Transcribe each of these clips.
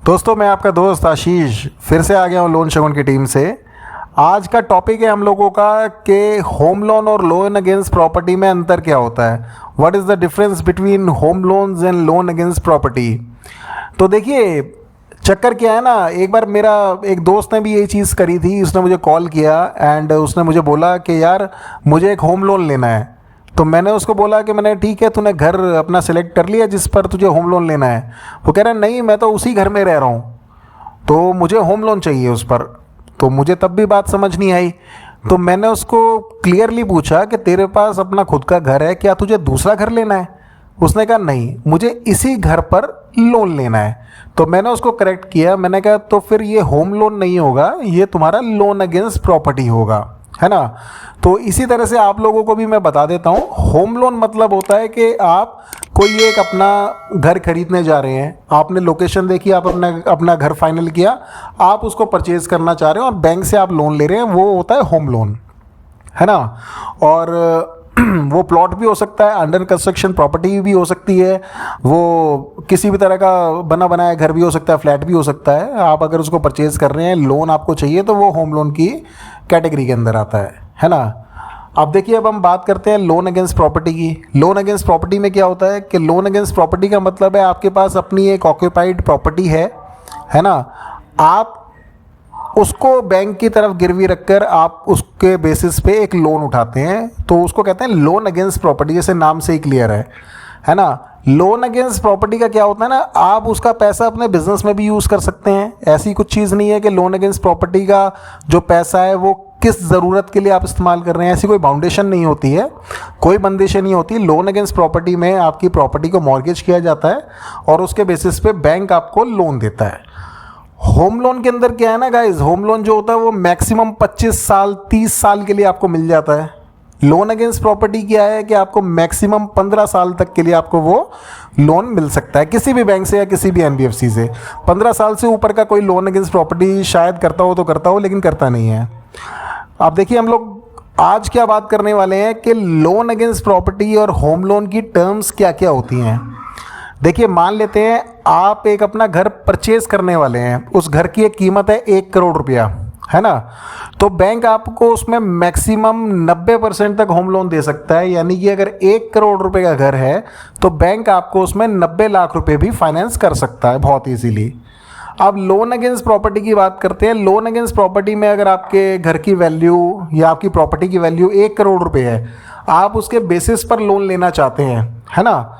दोस्तों, मैं आपका दोस्त आशीष फिर से आ गया हूँ लोन शगुन की टीम से। आज का टॉपिक है हम लोगों का कि होम लोन और लोन अगेंस्ट प्रॉपर्टी में अंतर क्या होता है। What is the difference between home loans and loan against property. तो देखिए, चक्कर क्या है ना, एक बार मेरा एक दोस्त ने भी यही चीज़ करी थी। उसने मुझे कॉल किया एंड उसने मुझे बोला कि यार मुझे एक होम लोन लेना है। तो मैंने उसको बोला कि मैंने ठीक है, तूने घर अपना सेलेक्ट कर लिया जिस पर तुझे होम लोन लेना है। वो कह रहा है नहीं, मैं तो उसी घर में रह रहा हूँ, तो मुझे होम लोन चाहिए उस पर। तो मुझे तब भी बात समझ नहीं आई। तो मैंने उसको क्लियरली पूछा कि तेरे पास अपना खुद का घर है क्या, तुझे दूसरा घर लेना है? उसने कहा नहीं, मुझे इसी घर पर लोन लेना है। तो मैंने उसको करेक्ट किया। मैंने कहा तो फिर ये होम लोन नहीं होगा, ये तुम्हारा लोन अगेंस्ट प्रॉपर्टी होगा, है ना। तो इसी तरह से आप लोगों को भी मैं बता देता हूँ। होम लोन मतलब होता है कि आप कोई एक अपना घर खरीदने जा रहे हैं, आपने लोकेशन देखी, आप अपना अपना घर फाइनल किया, आप उसको परचेज़ करना चाह रहे हो और बैंक से आप लोन ले रहे हैं, वो होता है होम लोन, है ना। और वो प्लॉट भी हो सकता है, अंडर कंस्ट्रक्शन प्रॉपर्टी भी हो सकती है, वो किसी भी तरह का बना बनाया घर भी हो सकता है, फ्लैट भी हो सकता है। आप अगर उसको परचेज़ कर रहे हैं, लोन आपको चाहिए, तो वो होम लोन की कैटेगरी के अंदर आता है ना। अब देखिए, अब हम बात करते हैं लोन अगेंस्ट प्रॉपर्टी की। लोन अगेंस्ट प्रॉपर्टी में क्या होता है कि लोन अगेंस्ट प्रॉपर्टी का मतलब है आपके पास अपनी एक ऑक्यूपाइड प्रॉपर्टी है ना। आप उसको बैंक की तरफ गिरवी रखकर आप उसके बेसिस पे एक लोन उठाते हैं, तो उसको कहते हैं लोन अगेंस्ट प्रॉपर्टी। जैसे नाम से ही क्लियर है ना। लोन अगेंस्ट प्रॉपर्टी का क्या होता है ना, आप उसका पैसा अपने बिजनेस में भी यूज़ कर सकते हैं। ऐसी कुछ चीज़ नहीं है कि लोन अगेंस्ट प्रॉपर्टी का जो पैसा है वो किस ज़रूरत के लिए आप इस्तेमाल कर रहे हैं, ऐसी कोई बाउंडेशन नहीं होती है, कोई बंदिशें नहीं होती। लोन अगेंस्ट प्रॉपर्टी में आपकी प्रॉपर्टी को मॉर्गेज किया जाता है और उसके बेसिस पे बैंक आपको लोन देता है। होम लोन के अंदर क्या है ना गाइज, होम लोन जो होता है वो मैक्सिमम 25 साल 30 साल के लिए आपको मिल जाता है। लोन अगेंस्ट प्रॉपर्टी क्या है कि आपको मैक्सिमम 15 साल तक के लिए आपको वो लोन मिल सकता है किसी भी बैंक से या किसी भी एनबीएफसी से। 15 साल से ऊपर का कोई लोन अगेंस्ट प्रॉपर्टी शायद करता हो तो करता हो, लेकिन करता नहीं है। आप देखिए, हम लोग आज क्या बात करने वाले हैं कि लोन अगेंस्ट प्रॉपर्टी और होम लोन की टर्म्स क्या क्या होती हैं। देखिए, मान लेते हैं आप एक अपना घर परचेज करने वाले हैं, उस घर की एक कीमत है 1 करोड़ रुपया, है ना। तो बैंक आपको उसमें मैक्सिमम 90% तक होम लोन दे सकता है। यानी कि अगर 1 करोड़ रुपए का घर है तो बैंक आपको उसमें 90 लाख रुपए भी फाइनेंस कर सकता है बहुत इजीली। अब लोन अगेंस्ट प्रॉपर्टी की बात करते हैं। लोन अगेंस्ट प्रॉपर्टी में अगर आपके घर की वैल्यू या आपकी प्रॉपर्टी की वैल्यू 1 करोड़ रुपए है, आप उसके बेसिस पर लोन लेना चाहते हैं, है ना,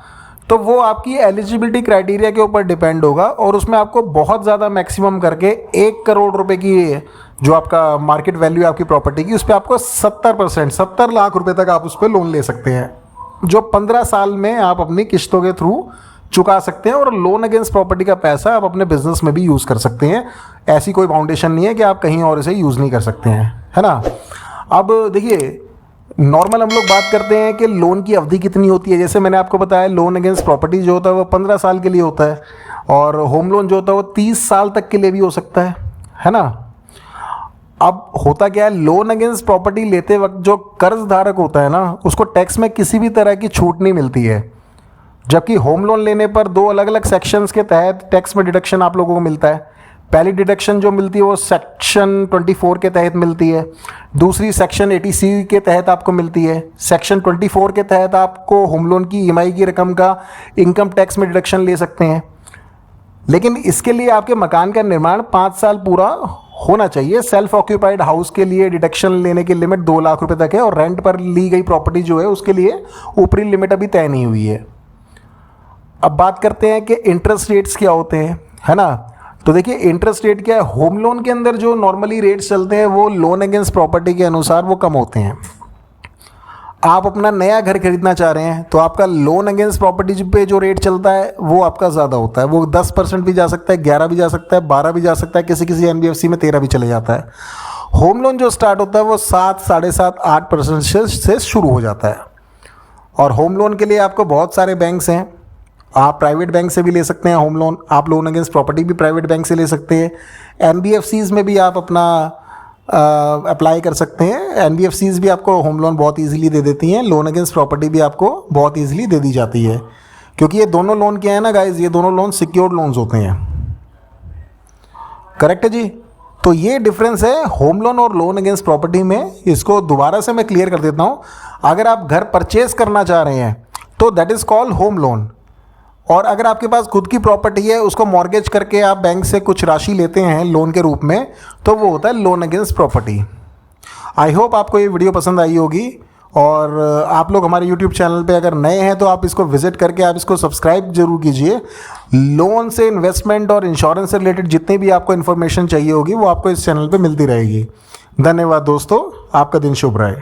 तो वो आपकी एलिजिबिलिटी क्राइटेरिया के ऊपर डिपेंड होगा और उसमें आपको बहुत ज़्यादा मैक्सिमम करके 1 करोड़ रुपए की जो आपका मार्केट वैल्यू है आपकी प्रॉपर्टी की, उस पर आपको 70% 70 लाख रुपए तक आप उस पर लोन ले सकते हैं, जो 15 साल में आप अपनी किस्तों के थ्रू चुका सकते हैं। और लोन अगेंस्ट प्रॉपर्टी का पैसा आप अपने बिजनेस में भी यूज़ कर सकते हैं। ऐसी कोई बाउंडेशन नहीं है कि आप कहीं और इसे यूज़ नहीं कर सकते हैं, है ना। अब देखिए, नॉर्मल हम लोग बात करते हैं कि लोन की अवधि कितनी होती है। जैसे मैंने आपको बताया, लोन अगेंस्ट प्रॉपर्टी जो होता है वो 15 साल के लिए होता है और होम लोन जो होता है वो 30 साल तक के लिए भी हो सकता है ना। अब होता क्या है, लोन अगेंस्ट प्रॉपर्टी लेते वक्त जो कर्ज धारक होता है ना, उसको टैक्स में किसी भी तरह की छूट नहीं मिलती है। जबकि होम लोन लेने पर 2 अलग अलग सेक्शंस के तहत टैक्स में डिडक्शन आप लोगों को मिलता है। पहली डिडक्शन जो मिलती है वो सेक्शन 24 के तहत मिलती है, दूसरी सेक्शन 80C के तहत आपको मिलती है। सेक्शन 24 के तहत आपको होम लोन की ईएमआई की रकम का इनकम टैक्स में डिडक्शन ले सकते हैं, लेकिन इसके लिए आपके मकान का निर्माण 5 साल पूरा होना चाहिए। सेल्फ ऑक्यूपाइड हाउस के लिए डिडक्शन लेने की लिमिट 2 लाख रुपए तक है और रेंट पर ली गई प्रॉपर्टी जो है उसके लिए ऊपरी लिमिट अभी तय नहीं हुई है। अब बात करते हैं कि इंटरेस्ट रेट्स क्या होते हैं, है ना। तो देखिए, इंटरेस्ट रेट क्या है, होम लोन के अंदर जो नॉर्मली रेट्स चलते हैं वो लोन अगेंस्ट प्रॉपर्टी के अनुसार वो कम होते हैं। आप अपना नया घर खरीदना चाह रहे हैं तो आपका लोन अगेंस्ट प्रॉपर्टी पे जो रेट चलता है वो आपका ज़्यादा होता है। वो 10% भी जा सकता है, 11 भी जा सकता है, 12 भी जा सकता है, किसी किसी एनबीएफसी में 13 भी चले जाता है। होम लोन जो स्टार्ट होता है वो 7, 7.5, 8% से शुरू हो जाता है। और होम लोन के लिए आपको बहुत सारे बैंक्स हैं। आप प्राइवेट बैंक से भी ले सकते हैं होम लोन, आप लोन अगेंस्ट प्रॉपर्टी भी प्राइवेट बैंक से ले सकते हैं। एनबीएफसीज़ में भी आप अपना अप्लाई कर सकते हैं। एनबीएफसीज़ भी आपको होम लोन बहुत इजीली दे देती हैं, लोन अगेंस्ट प्रॉपर्टी भी आपको बहुत इजीली दे दी जाती है, क्योंकि ये दोनों लोन क्या है ना गाइज, ये दोनों लोन सिक्योर्ड लोन्स होते हैं। करेक्ट है जी। तो ये डिफरेंस है होम लोन और लोन अगेंस्ट प्रॉपर्टी में। इसको दोबारा से मैं क्लियर कर देता हूँ। अगर आप घर परचेज करना चाह रहे हैं तो that is called home loan, और अगर आपके पास खुद की प्रॉपर्टी है उसको मॉर्गेज करके आप बैंक से कुछ राशि लेते हैं लोन के रूप में, तो वो होता है loan against property. I hope आपको ये वीडियो पसंद आई होगी, और आप लोग हमारे यूट्यूब चैनल पे अगर नए हैं तो आप इसको विजिट करके आप इसको सब्सक्राइब जरूर कीजिए। लोन से, इन्वेस्टमेंट और इंश्योरेंस से रिलेटेड जितनी भी आपको इन्फॉर्मेशन चाहिए होगी वो आपको इस चैनल पे मिलती रहेगी। धन्यवाद दोस्तों, आपका दिन शुभ रहे।